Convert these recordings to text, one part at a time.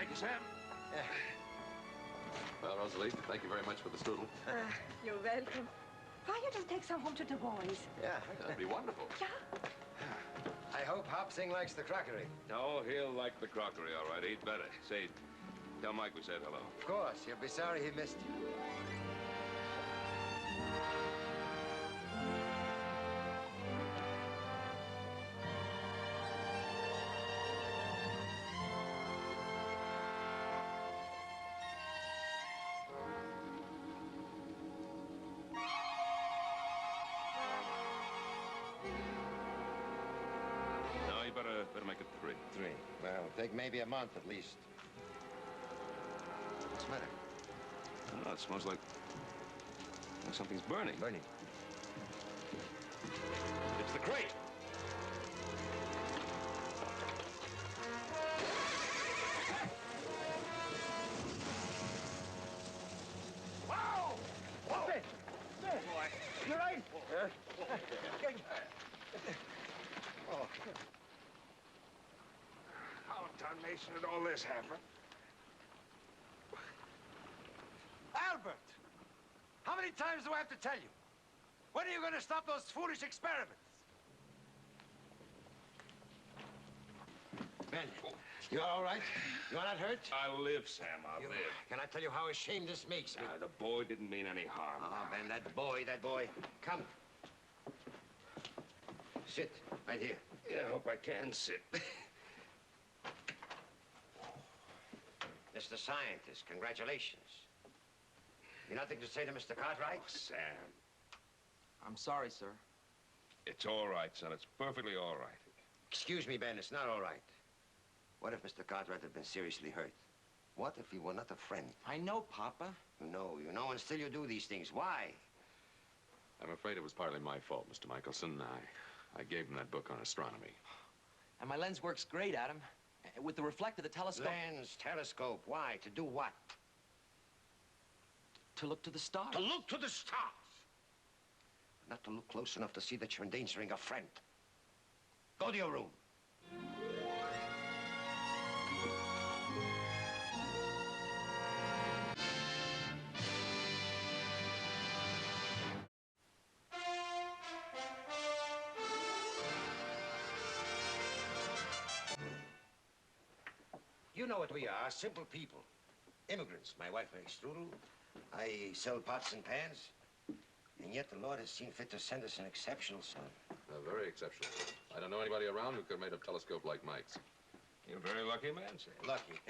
Thank you, Sam. Well, Rosalie, thank you very much for the strudel. You're welcome. Why you just take some home to the boys? Yeah. That'd be wonderful. Yeah. I hope Hop Sing likes the crockery. No, he'll like the crockery, all right. He'd better. Say, tell Mike we said hello. Of course. He'll be sorry he missed you. No, you better make it 3. 3. Well, it'll take maybe a month at least. What's the matter? I don't know, it smells like something's burning. Burning. It's the crate. Whoa! Whoa! Ben! Boy. You right? Oh. How in tarnation did all this happen? Albert! How many times do I have to tell you? When are you going to stop those foolish experiments? Ben, you all right? You are not hurt? I'll live, Sam, I'll live. Can I tell you how ashamed this makes me? The boy didn't mean any harm. Oh, Ben, that boy. Come. Sit right here. Yeah, I hope I can sit. Mr. Scientist, congratulations. You nothing to say to Mr. Cartwright? Oh, Sam. I'm sorry, sir. It's all right, son. It's perfectly all right. Excuse me, Ben, it's not all right. What if Mr. Cartwright had been seriously hurt? What if he were not a friend? I know, Papa. You know, and still you do these things. Why? I'm afraid it was partly my fault, Mr. Michelson. I gave him that book on astronomy. And my lens works great, Adam. With the reflector, the telescope... Lens, telescope. Why? To do what? To look to the stars. To look to the stars. Not to look close enough to see that you're endangering a friend. Go to your room. You know what we are, simple people. Immigrants. My wife makes strudel. I sell pots and pans. And yet the Lord has seen fit to send us an exceptional son. Very exceptional. I don't know anybody around who could have made a telescope like Mike's. You're a very lucky man, Sam. Lucky.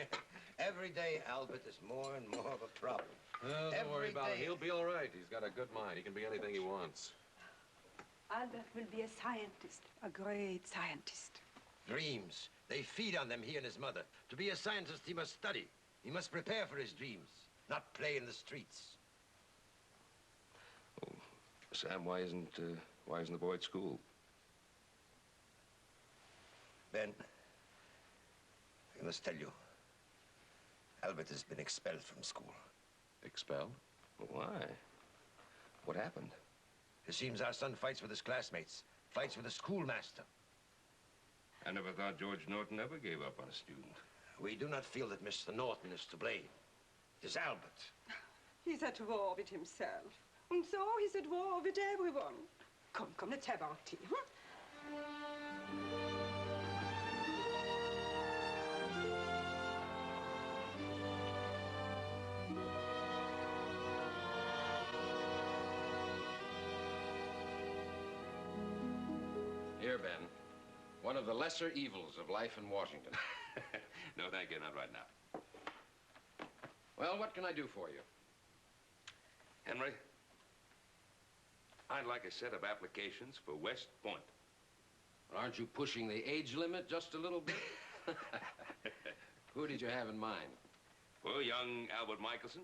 Every day, Albert is more and more of a problem. Don't worry about it. He'll be all right. He's got a good mind. He can be anything he wants. Albert will be a scientist, a great scientist. Dreams. They feed on them, he and his mother. To be a scientist, he must study. He must prepare for his dreams, not play in the streets. Oh, Sam, why isn't the boy at school? Ben, I must tell you, Albert has been expelled from school. Expelled? Why? What happened? It seems our son fights with his classmates, fights with the schoolmaster. I never thought George Norton ever gave up on a student. We do not feel that Mr. Norton is to blame. It is Albert. He's at war with himself. And so he's at war with everyone. Come, let's have our tea, huh? Here, Ben. One of the lesser evils of life in Washington. No, thank you, not right now. Well, what can I do for you? Henry, I'd like a set of applications for West Point. Aren't you pushing the age limit just a little bit? Who did you have in mind? Well, young Albert Michelson.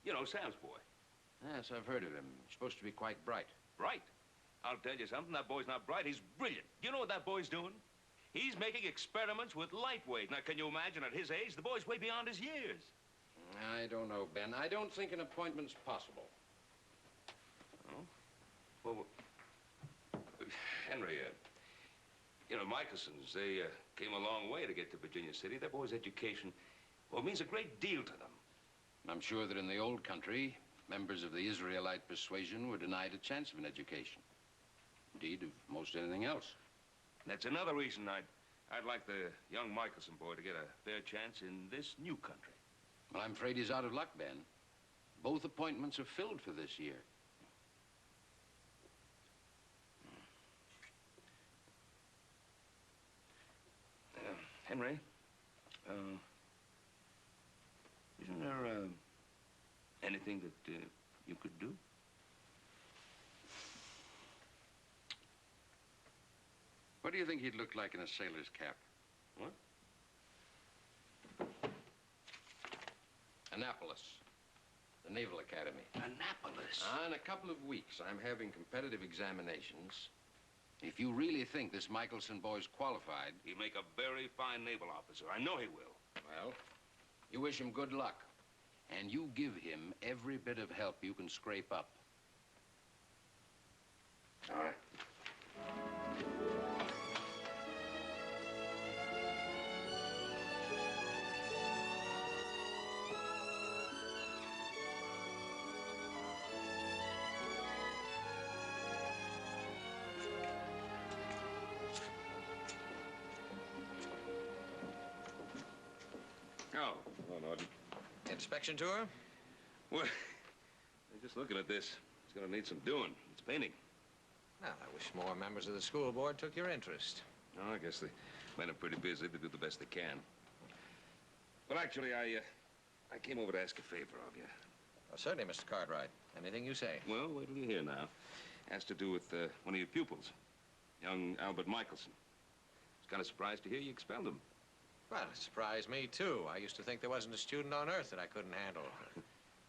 You know, Sam's boy. Yes, I've heard of him. He's supposed to be quite bright. Bright? I'll tell you something, that boy's not bright, he's brilliant. You know what that boy's doing? He's making experiments with lightweight. Now, can you imagine at his age, the boy's way beyond his years. I don't know, Ben. I don't think an appointment's possible. Oh? Well, Henry, you know, Michelsons, they came a long way to get to Virginia City. That boy's education, Oh, it means a great deal to them. I'm sure that in the old country, members of the Israelite persuasion were denied a chance of an education. Indeed, of most anything else. That's another reason I'd like the young Michelson boy to get a fair chance in this new country. Well, I'm afraid he's out of luck, Ben. Both appointments are filled for this year. Henry, isn't there anything that you could do? What do you think he'd look like in a sailor's cap? What? Annapolis, the Naval Academy. Annapolis? In a couple of weeks, I'm having competitive examinations. If you really think this Michelson boy's qualified... He'll make a very fine naval officer. I know he will. Well, you wish him good luck. And you give him every bit of help you can scrape up. All right. Oh, hello, Norton. Inspection tour? Well, just looking at this, it's gonna need some doing. It's painting. Well, I wish more members of the school board took your interest. Oh, I guess the men are pretty busy. They do the best they can. Well, actually, I came over to ask a favor of you. Oh, certainly, Mr. Cartwright. Anything you say. Well, wait till you hear now. Has to do with one of your pupils, young Albert Michelson. I was kind of surprised to hear you expelled him. Well, it surprised me, too. I used to think there wasn't a student on earth that I couldn't handle.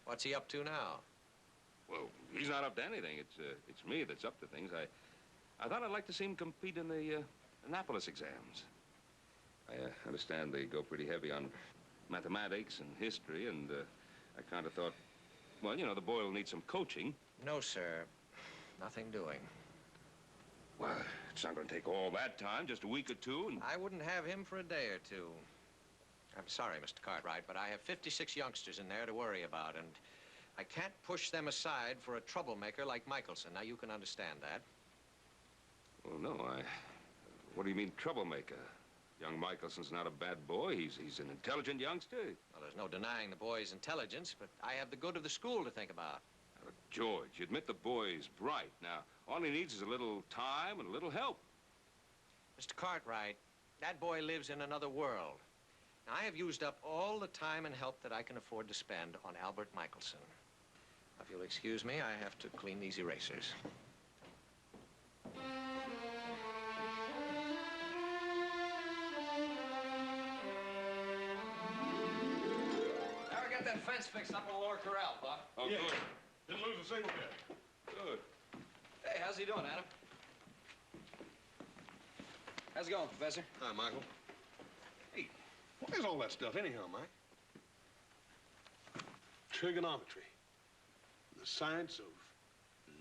What's he up to now? Well, he's not up to anything. It's me that's up to things. I thought I'd like to see him compete in the Annapolis exams. I understand they go pretty heavy on mathematics and history, and I kind of thought, well, you know, the boy will need some coaching. No, sir. Nothing doing. Well, it's not going to take all that time, just a week or two, and... I wouldn't have him for a day or two. I'm sorry, Mr. Cartwright, but I have 56 youngsters in there to worry about, and I can't push them aside for a troublemaker like Michelson. Now, you can understand that. Well, no, what do you mean, troublemaker? Young Michelson's not a bad boy. He's an intelligent youngster. Well, there's no denying the boy's intelligence, but I have the good of the school to think about. Now, George, you admit the boy's bright. Now, all he needs is a little time and a little help. Mr. Cartwright, that boy lives in another world. Now, I have used up all the time and help that I can afford to spend on Albert Michelson. If you'll excuse me, I have to clean these erasers. Never get that fence fixed up in the lower corral, Buck. Oh, Yeah. good. Didn't lose a single bit. Good. Hey, how's he doing, Adam? How's it going, Professor? Hi, Michael. Hey, what is all that stuff anyhow, Mike? Trigonometry. The science of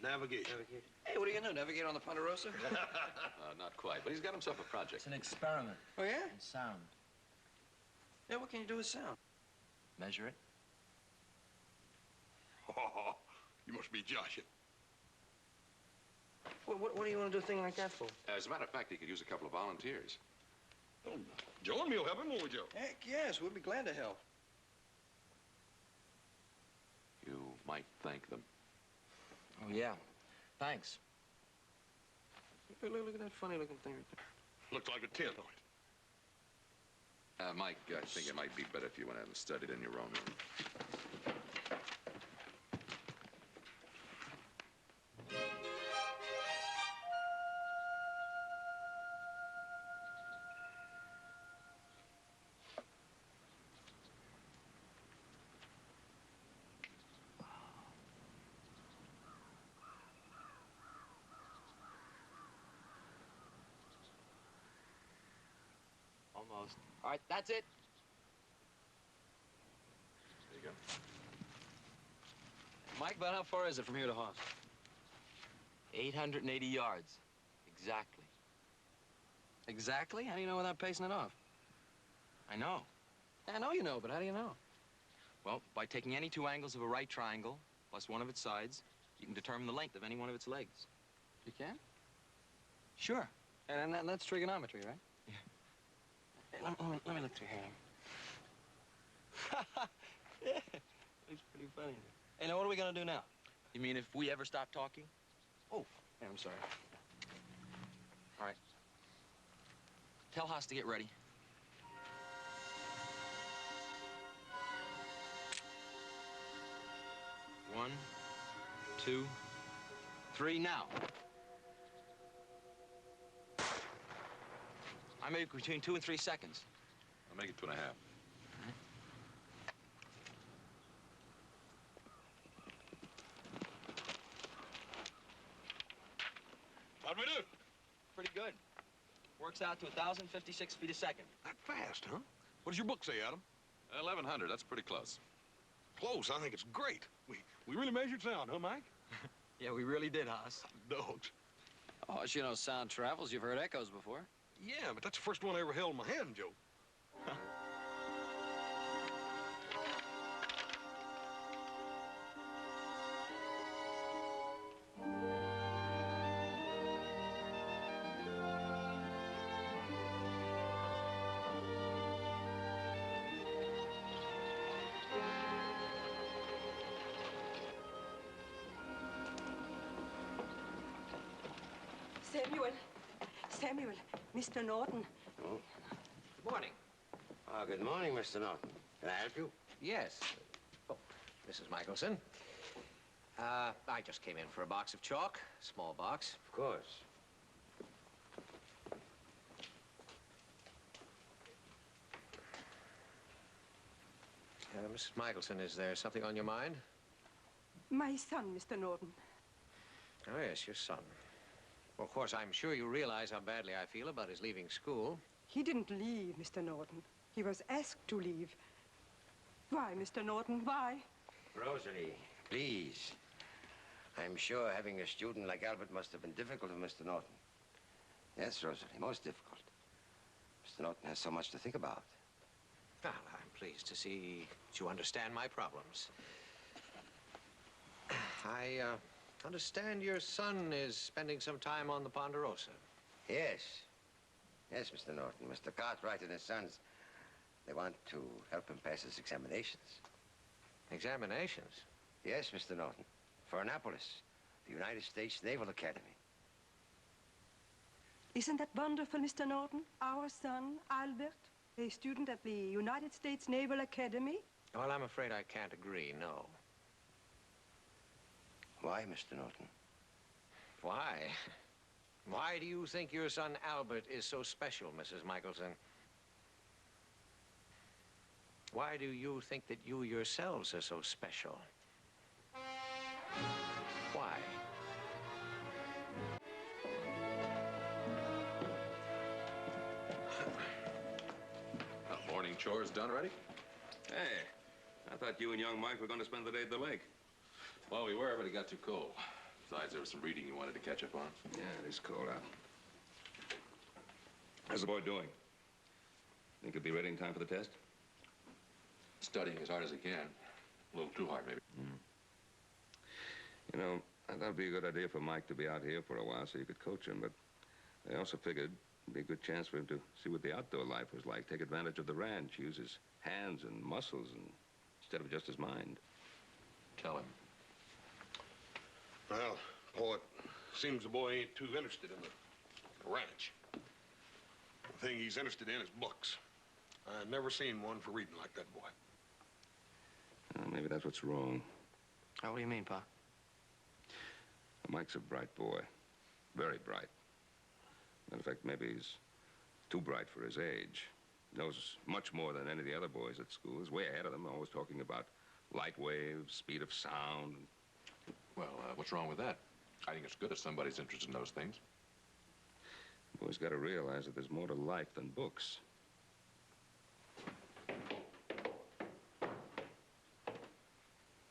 navigation. Hey, what are you gonna do, navigate on the Ponderosa? Not quite, but he's got himself a project. It's an experiment Oh, yeah? in sound. Yeah, what can you do with sound? Measure it. Oh, you must be joshing. What do you want to do a thing like that for? As a matter of fact, he could use a couple of volunteers. Oh, Joe and me'll help him, won't we, Joe? Heck, yes, we'll be glad to help. You might thank them. Oh, yeah. Thanks. Look at that funny-looking thing right there. Looks like a tent on it. Mike, I think it might be better if you went out and studied in your own room. Almost. All right, that's it. There you go. Mike, about how far is it from here to Hoss? 880 yards. Exactly. Exactly? How do you know without pacing it off? I know. I know you know, but how do you know? Well, by taking any two angles of a right triangle, plus one of its sides, you can determine the length of any one of its legs. You can? Sure. And that's trigonometry, right? Yeah. Hey, let me look through here. Yeah, looks pretty funny. Hey, now what are we gonna do now? You mean if we ever stop talking? Oh, yeah, I'm sorry. All right. Tell Haas to get ready. One, two, three, now. I make between 2 and 3 seconds. I'll make it 2.5. How'd we do? Pretty good. Works out to 1,056 feet a second. That fast, huh? What does your book say, Adam? 1,100, that's pretty close. Close. I think it's great. We really measured sound, huh, Mike? Yeah, we really did, Haas. Dogs. Oh, you know, sound travels. You've heard echoes before. Yeah, but that's the first one I ever held in my hand, Joe. Samuel, Mr. Norton. Oh. Good morning. Good morning, Mr. Norton. Can I help you? Yes. Oh, Mrs. Michelson. I just came in for a box of chalk, small box. Of course. Mrs. Michelson, is there something on your mind? My son, Mr. Norton. Oh, yes, your son. Well, of course, I'm sure you realize how badly I feel about his leaving school. He didn't leave, Mr. Norton. He was asked to leave. Why, Mr. Norton, why? Rosalie, please. I'm sure having a student like Albert must have been difficult for Mr. Norton. Yes, Rosalie, most difficult. Mr. Norton has so much to think about. Well, I'm pleased to see that you understand my problems. I understand your son is spending some time on the Ponderosa. Yes. Yes, Mr. Norton. Mr. Cartwright and his sons, they want to help him pass his examinations. Examinations? Yes, Mr. Norton. For Annapolis, the United States Naval Academy. Isn't that wonderful, Mr. Norton? Our son, Albert, a student at the United States Naval Academy? Well, I'm afraid I can't agree, no. Why, Mr. Norton? Why? Why do you think your son Albert is so special, Mrs. Michelson? Why do you think that you yourselves are so special? Why? Morning chores done already? Hey, I thought you and young Mike were going to spend the day at the lake. Well, we were, but it got too cold. Besides, there was some reading you wanted to catch up on. Yeah, it is cold out. How's the boy doing? Think he'll be ready in time for the test? Studying as hard as he can. A little too hard, maybe. You know, I thought it'd be a good idea for Mike to be out here for a while so you could coach him, but I also figured it'd be a good chance for him to see what the outdoor life was like, take advantage of the ranch, use his hands and muscles instead of just his mind. Tell him. Well, Paul, it seems the boy ain't too interested in the ranch. The thing he's interested in is books. I've never seen one for reading like that boy. Maybe that's what's wrong. Oh, what do you mean, Pa? Mike's a bright boy. Very bright. In fact, maybe he's too bright for his age. Knows much more than any of the other boys at school. He's way ahead of them, always talking about light waves, speed of sound. Well, what's wrong with that? I think it's good if somebody's interested in those things. Boys got to realize that there's more to life than books.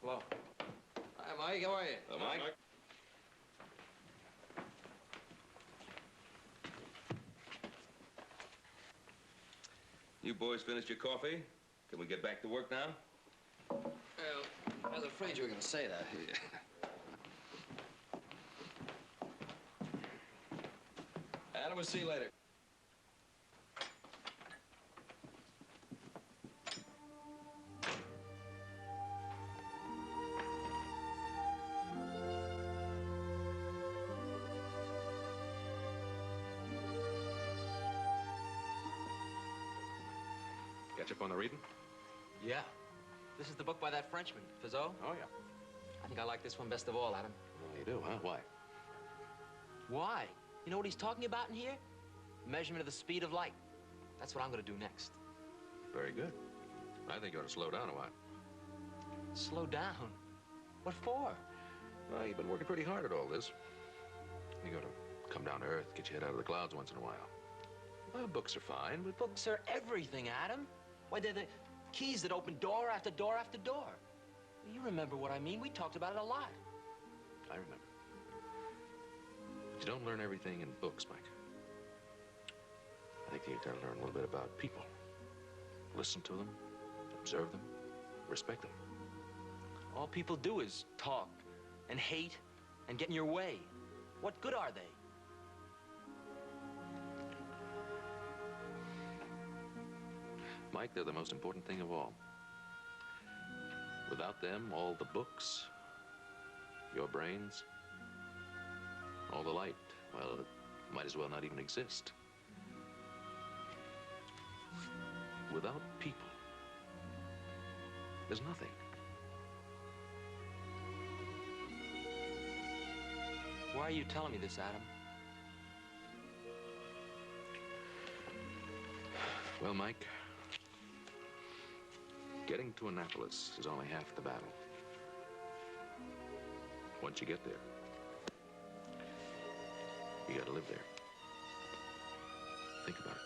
Hello. Hi, Mike. How are you? Mike? You boys finished your coffee? Can we get back to work now? Well, I was afraid you were going to say that. Adam, we'll see you later. Catch up on the reading? Yeah. This is the book by that Frenchman, Fizeau. Oh, yeah. I think I like this one best of all, Adam. Oh, you do, huh? Why? Why? You know what he's talking about in here? Measurement of the speed of light. That's what I'm going to do next. Very good. I think you ought to slow down a while. Slow down? What for? Well, you've been working pretty hard at all this. You got to come down to earth, get your head out of the clouds once in a while. Well, books are fine, but... Books are everything, Adam. Why, they're the keys that open door after door after door. You remember what I mean. We talked about it a lot. I remember. But you don't learn everything in books, Mike. I think you've got to learn a little bit about people. Listen to them, observe them, respect them. All people do is talk and hate and get in your way. What good are they? Mike, they're the most important thing of all. Without them, all the books, your brains, all the light, well, it might as well not even exist. Without people, there's nothing. Why are you telling me this, Adam? Well, Mike, getting to Annapolis is only half the battle. Once you get there, you gotta live there. Think about it.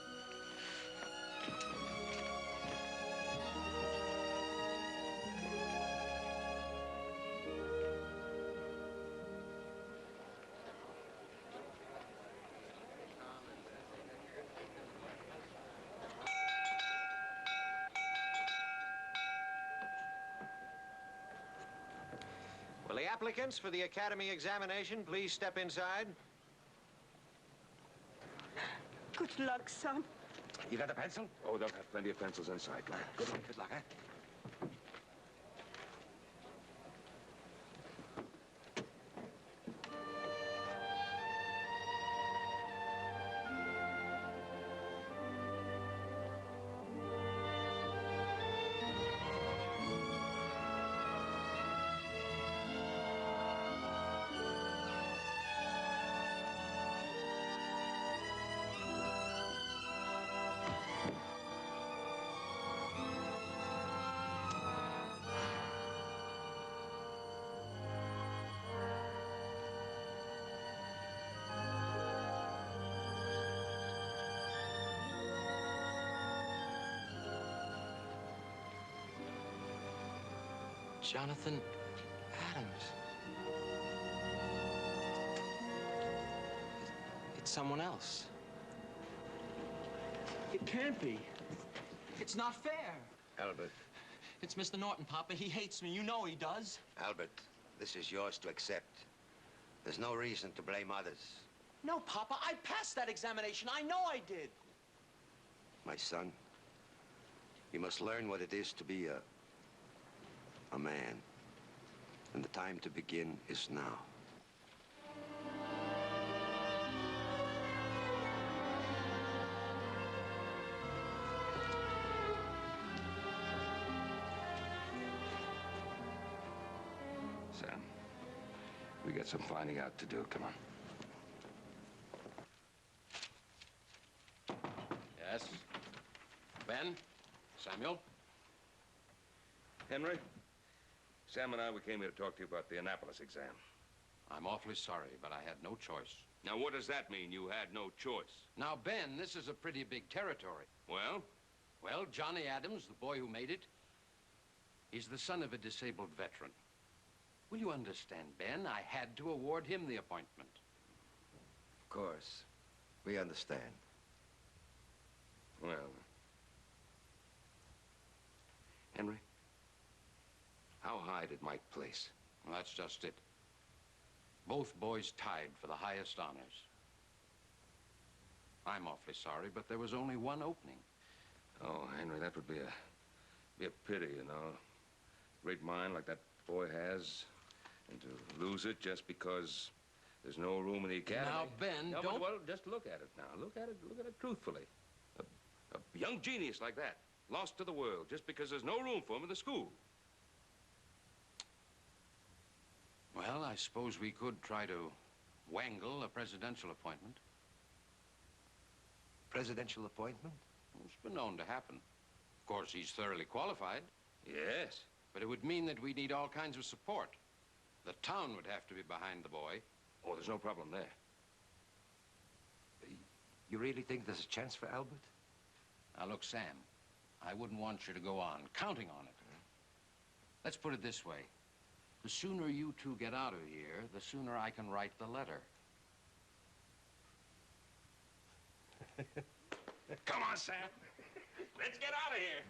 Will the applicants for the Academy examination please step inside? Good luck, son. You got a pencil? Oh, they'll have plenty of pencils inside, Clark. Good luck, eh? Jonathan Adams. It's someone else. It can't be. It's not fair. Albert, It's Mr. Norton, Papa. He hates me. You know he does. Albert, this is yours to accept. There's no reason to blame others. No, Papa. I passed that examination. I know I did. My son, you must learn what it is to be a man. And the time to begin is now. Sam, we got some finding out to do. Come on. Yes? Ben? Samuel? Henry, Sam and we came here to talk to you about the Annapolis exam. I'm awfully sorry, but I had no choice. Now, what does that mean, you had no choice? Now, Ben, this is a pretty big territory. Well? Well, Johnny Adams, the boy who made it, he's the son of a disabled veteran. Will you understand, Ben? I had to award him the appointment. Of course. We understand. Well, Henry, how high did Mike place? Well, that's just it. Both boys tied for the highest honors. I'm awfully sorry, but there was only one opening. Oh, Henry, that would be a pity, you know. Great mind like that boy has, and to lose it just because there's no room in the academy. Now, Ben, No, don't... Well, just look at it now. Look at it truthfully. A young genius like that, lost to the world just because there's no room for him in the school. Well, I suppose we could try to wangle a presidential appointment. Presidential appointment? It's been known to happen. Of course, he's thoroughly qualified. Yes. But it would mean that we need all kinds of support. The town would have to be behind the boy. Oh, there's no problem there. You really think there's a chance for Albert? Now, look, Sam, I wouldn't want you to go on counting on it. Let's put it this way. The sooner you two get out of here, the sooner I can write the letter. Come on, Sam. Let's get out of here.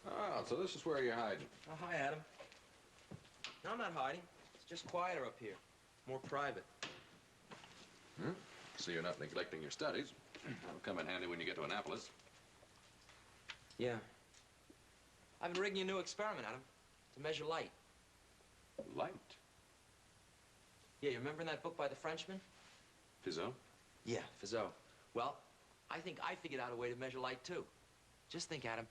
Oh, so this is where you're hiding. Oh, hi, Adam. No, I'm not hiding. It's just quieter up here. More private. Hmm? So you're not neglecting your studies. That'll come in handy when you get to Annapolis. Yeah. I've been rigging a new experiment, Adam, to measure light. Light? Yeah, you remember in that book by the Frenchman? Fizeau? Yeah, Fizeau. Well, I think I figured out a way to measure light, too. Just think, Adam,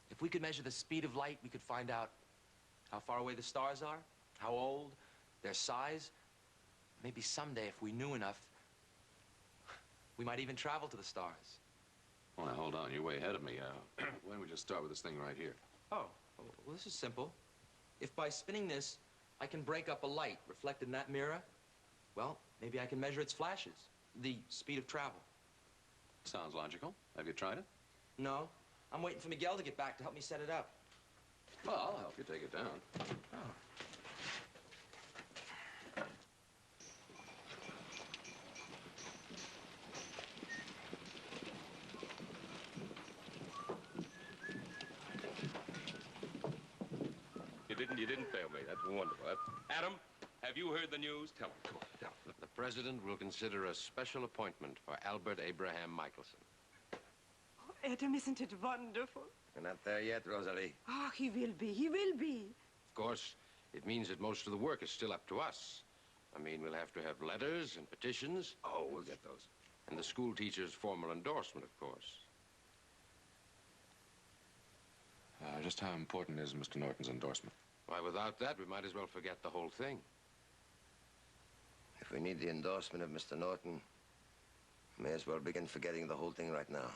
if we could measure the speed of light, we could find out how far away the stars are, how old, their size. Maybe someday, if we knew enough, we might even travel to the stars. Well, now, hold on. You're way ahead of me. Why don't we just start with this thing right here? Oh, well, this is simple. If by spinning this, I can break up a light reflected in that mirror, well, maybe I can measure its flashes, the speed of travel. Sounds logical. Have you tried it? No. I'm waiting for Miguel to get back to help me set it up. Well, I'll help you take it down. Oh. You didn't fail me. That's wonderful. Adam, have you heard the news? Tell him. Come on, tell him. The president will consider a special appointment for Albert Abraham Michelson. Oh, Adam, isn't it wonderful? We're not there yet, Rosalie. Oh, he will be. He will be. Of course, it means that most of the work is still up to us. I mean, we'll have to have letters and petitions. Oh, we'll get those. And the school teacher's formal endorsement, of course. Just how important is Mr. Norton's endorsement? Why, without that, we might as well forget the whole thing. If we need the endorsement of Mr. Norton, we may as well begin forgetting the whole thing right now.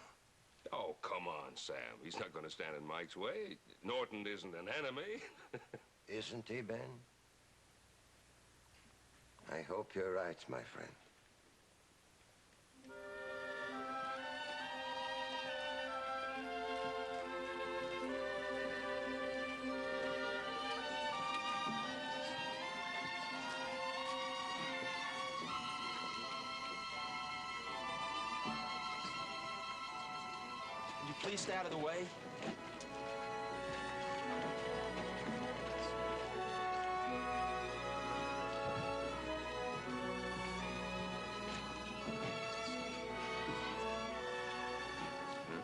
Oh, come on, Sam. He's not going to stand in Mike's way. Norton isn't an enemy. Isn't he, Ben? I hope you're right, my friend. Would you please stay out of the way?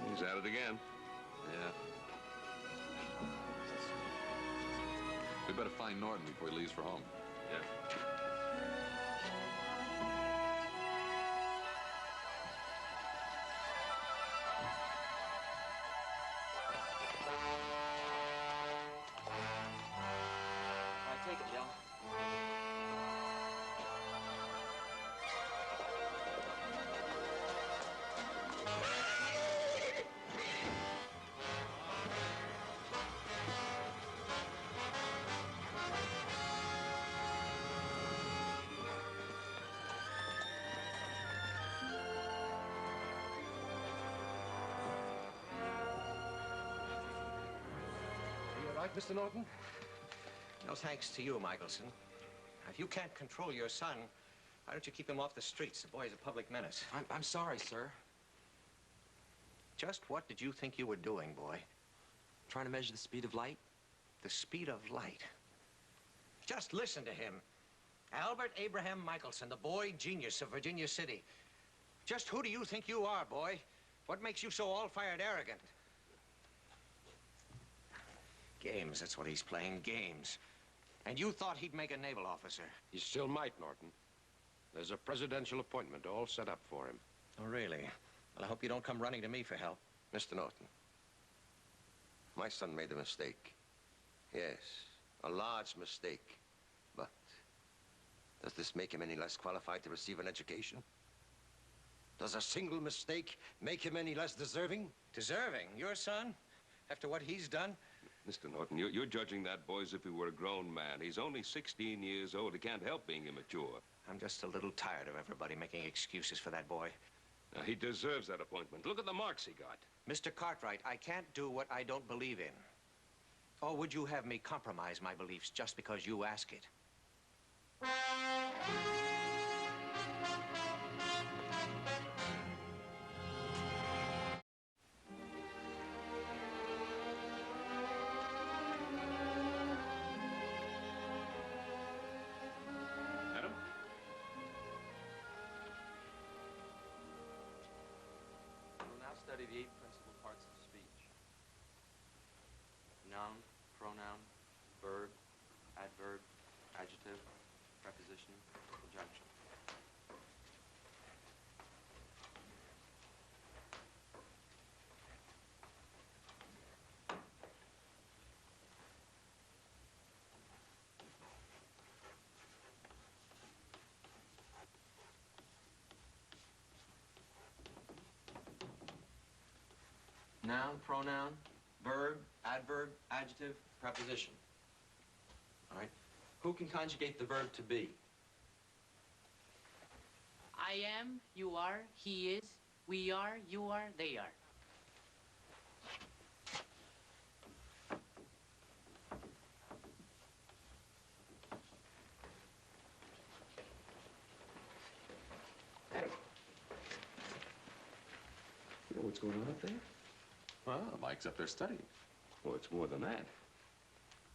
He's at it again. Yeah. We better find Norton before he leaves for home. Yeah. All right, take it, Del. right, Mr. Norton? No thanks to you, Michelson. If you can't control your son, why don't you keep him off the streets? The boy's a public menace. I'm sorry, sir. Just what did you think you were doing, boy? Trying to measure the speed of light? The speed of light. Just listen to him. Albert Abraham Michelson, the boy genius of Virginia City. Just who do you think you are, boy? What makes you so all-fired arrogant? Games, that's what he's playing, games. And you thought he'd make a naval officer. He still might, Norton. There's a presidential appointment all set up for him. Oh, really? Well, I hope you don't come running to me for help. Mr. Norton, my son made a mistake. Yes, a large mistake. But does this make him any less qualified to receive an education? Does a single mistake make him any less deserving? Deserving? Your son? After what he's done? Mr. Norton, you're judging that boy as if he were a grown man. He's only 16 years old. He can't help being immature. I'm just a little tired of everybody making excuses for that boy. Now, he deserves that appointment. Look at the marks he got. Mr. Cartwright, I can't do what I don't believe in. Or would you have me compromise my beliefs just because you ask it? Adam? We'll now study the 8 principal parts of speech. Noun, pronoun, verb, adverb, adjective, preposition, conjunction. Noun, pronoun, verb, adverb, adjective, preposition. All right. Who can conjugate the verb to be? I am, you are, he is, we are, you are, they are. You know what's going on up there? Well, Mike's up there studying. Oh, it's more than that.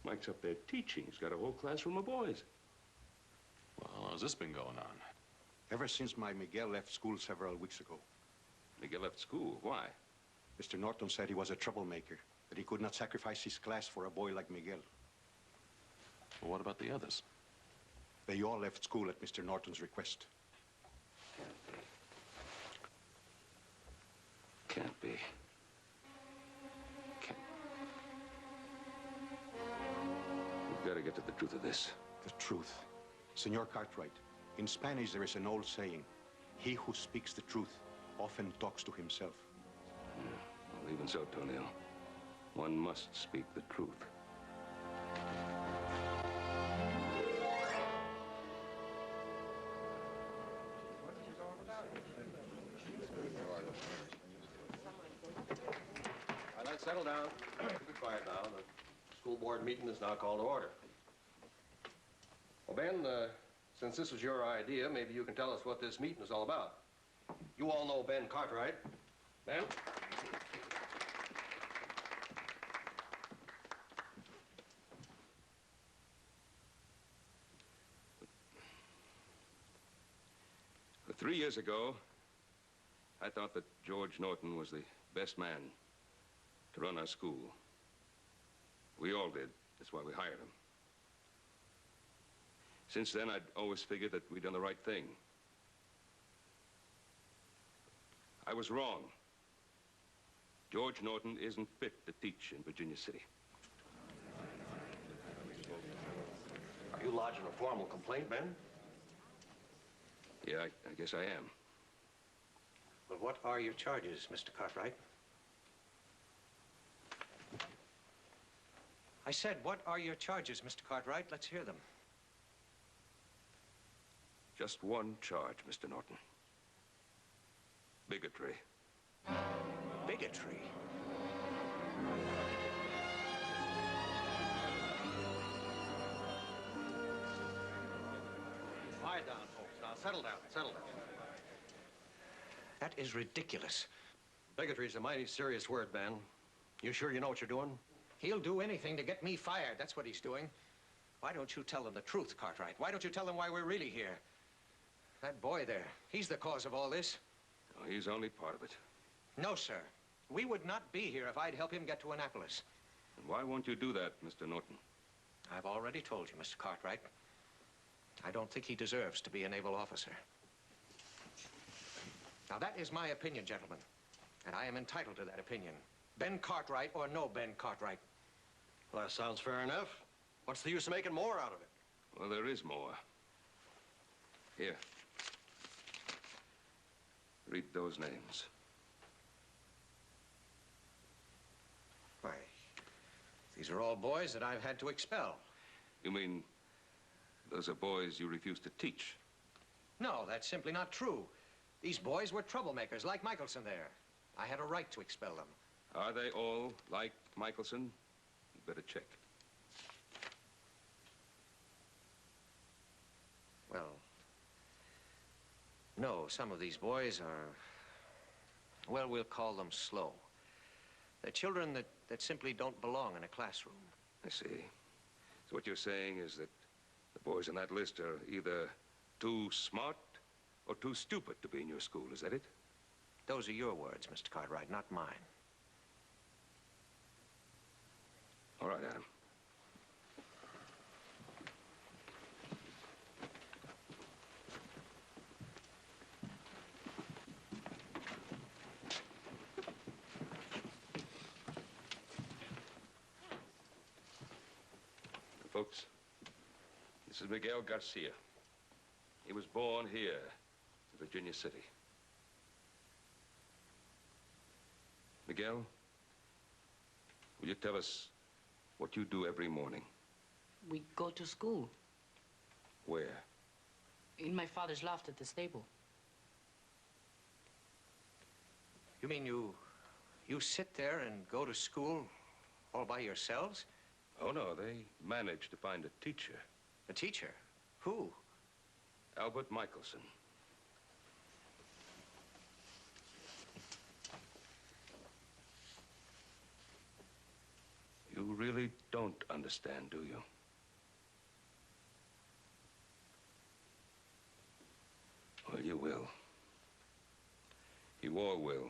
Mike's up there teaching. He's got a whole classroom of boys. Well, how's this been going on? Ever since my Miguel left school several weeks ago. Miguel left school. Why? Mr. Norton said he was a troublemaker, that he could not sacrifice his class for a boy like Miguel. Well, what about the others? They all left school at Mr. Norton's request. Can't be. Can't. We've got to get to the truth of this. The truth. Senor Cartwright, in Spanish there is an old saying, he who speaks the truth often talks to himself. Yeah. Well, even so, Tonio, one must speak the truth. All right, settle down. Be quiet now. The school board meeting is now called to order. Well, Ben, since this was your idea, maybe you can tell us what this meeting is all about. You all know Ben Cartwright. Ben? But 3 years ago, I thought that George Norton was the best man to run our school. We all did. That's why we hired him. Since then, I'd always figured that we'd done the right thing. I was wrong. George Norton isn't fit to teach in Virginia City. Are you lodging a formal complaint, Ben? Yeah, I guess I am. Well, what are your charges, Mr. Cartwright? I said, what are your charges, Mr. Cartwright? Let's hear them. Just one charge, Mr. Norton. Bigotry. Bigotry? quiet down, folks. Now, settle down, settle down. That is ridiculous. Bigotry's a mighty serious word, Ben. You sure you know what you're doing? He'll do anything to get me fired. That's what he's doing. Why don't you tell them the truth, Cartwright? Why don't you tell them why we're really here? That boy there, he's the cause of all this. Oh, he's only part of it. No, sir. We would not be here if I'd help him get to Annapolis. And why won't you do that, Mr. Norton? I've already told you, Mr. Cartwright. I don't think he deserves to be a naval officer. Now, that is my opinion, gentlemen. And I am entitled to that opinion. Ben Cartwright or no Ben Cartwright. Well, that sounds fair enough. What's the use of making more out of it? Well, there is more. Here. Read those names. Why, these are all boys that I've had to expel. You mean those are boys you refuse to teach? No, that's simply not true. These boys were troublemakers, like Michelson there. I had a right to expel them. Are they all like Michelson? You better check. Well, no, some of these boys are, well, we'll call them slow. They're children that simply don't belong in a classroom. I see. So what you're saying is that the boys on that list are either too smart or too stupid to be in your school, is that it? Those are your words, Mr. Cartwright, not mine. All right, Adam. Folks, this is Miguel Garcia. He was born here in Virginia City. Miguel, will you tell us what you do every morning? We go to school. Where? In my father's loft at the stable. You mean you sit there and go to school all by yourselves? Oh, no, they managed to find a teacher. A teacher? Who? Albert Michelson. You really don't understand, do you? Well, you will. You all will.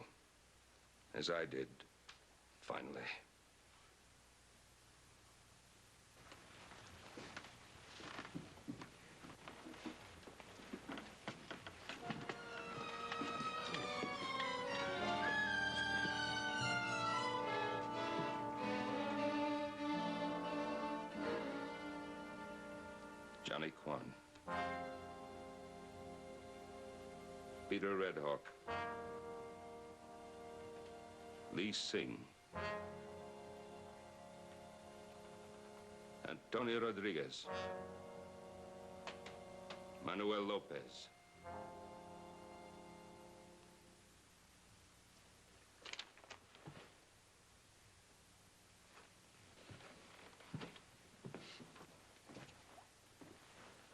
As I did, finally. Johnny Kwan. Peter Redhawk. Lee Singh. Antonio Rodriguez. Manuel Lopez.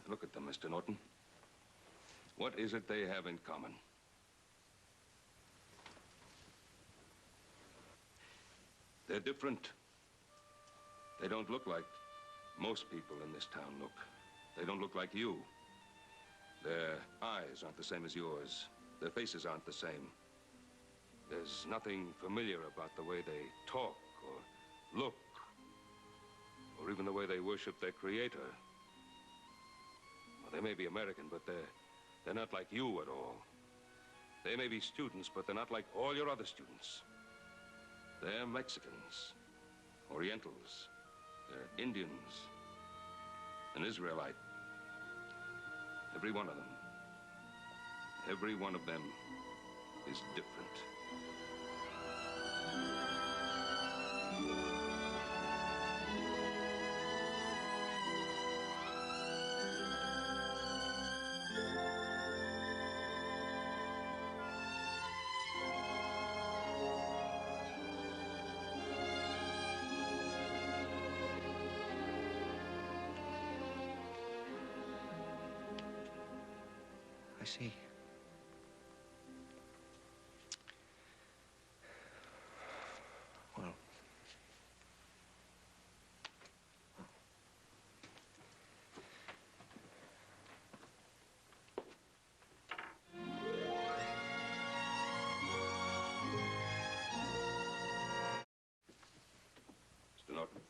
Look at them, Mr. Norton. What is it they have in common? They're different. They don't look like most people in this town look. They don't look like you. Their eyes aren't the same as yours. Their faces aren't the same. There's nothing familiar about the way they talk or look, or even the way they worship their creator. Well, they may be American, but they're not like you at all. They may be students, but they're not like all your other students. They're Mexicans, Orientals, they're Indians, an Israelite. Every one of them. Every one of them is different. see. Well, Mr. Norton.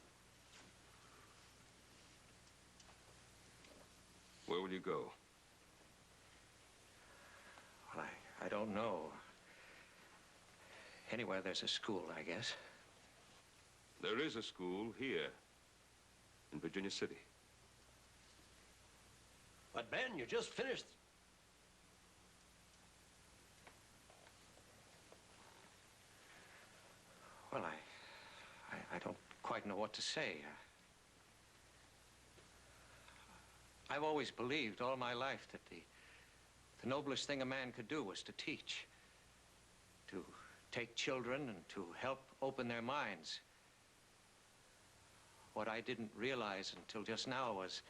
Where will you go? well, I don't know. Anywhere there's a school, I guess. There is a school here in Virginia City. But, Ben, you just finished. Well, I don't quite know what to say. I've always believed all my life that the noblest thing a man could do was to teach. To take children and to help open their minds. What I didn't realize until just now was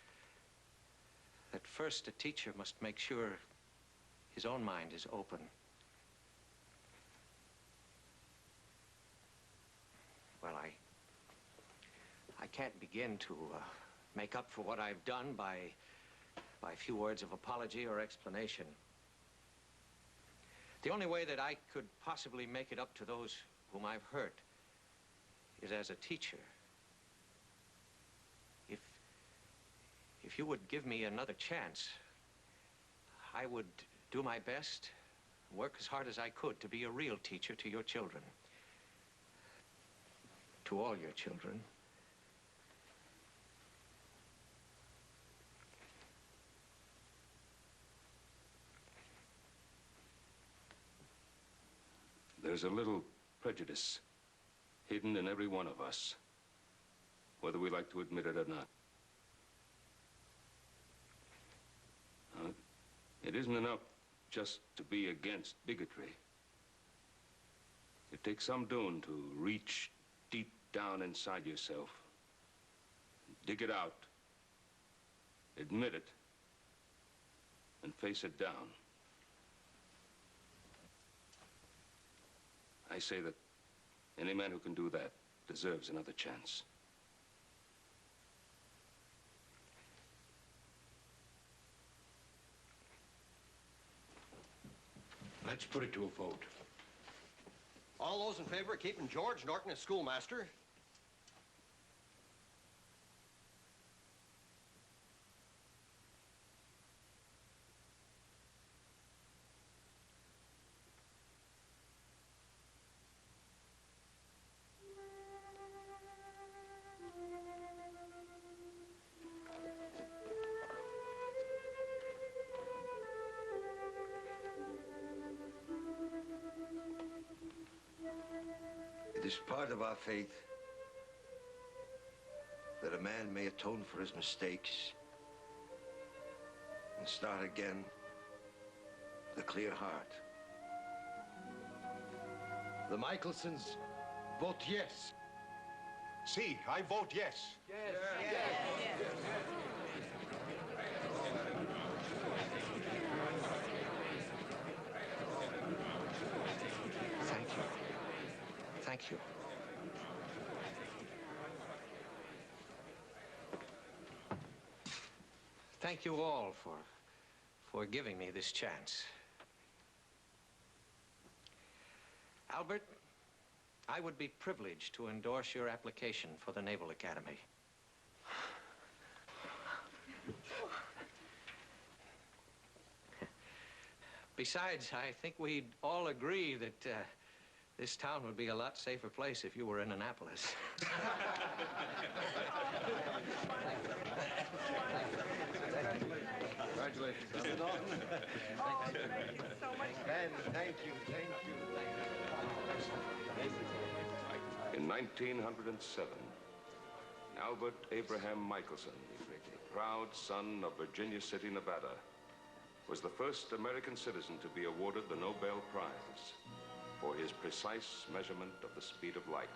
that first a teacher must make sure his own mind is open. Well, I can't begin to make up for what I've done by a few words of apology or explanation. The only way that I could possibly make it up to those whom I've hurt is as a teacher. If you would give me another chance, I would do my best, work as hard as I could to be a real teacher to your children. To all your children. There's a little prejudice hidden in every one of us, whether we like to admit it or not. It isn't enough just to be against bigotry. It takes some doing to reach deep down inside yourself, dig it out, admit it, and face it down. I say that any man who can do that deserves another chance. Let's put it to a vote. All those in favor of keeping George Norton as schoolmaster? It is part of our faith that a man may atone for his mistakes and start again with a clear heart. The Michelsons vote yes. See, I vote yes. Thank you. Thank you. Thank you all for giving me this chance. Albert, I would be privileged to endorse your application for the Naval Academy. Besides, I think we'd all agree that this town would be a lot safer place if you were in Annapolis. Congratulations, Mr. Norton. Oh, thank you so much. Ben, thank you. In 1907, Albert Abraham Michelson, the proud son of Virginia City, Nevada, was the first American citizen to be awarded the Nobel Prize for his precise measurement of the speed of light.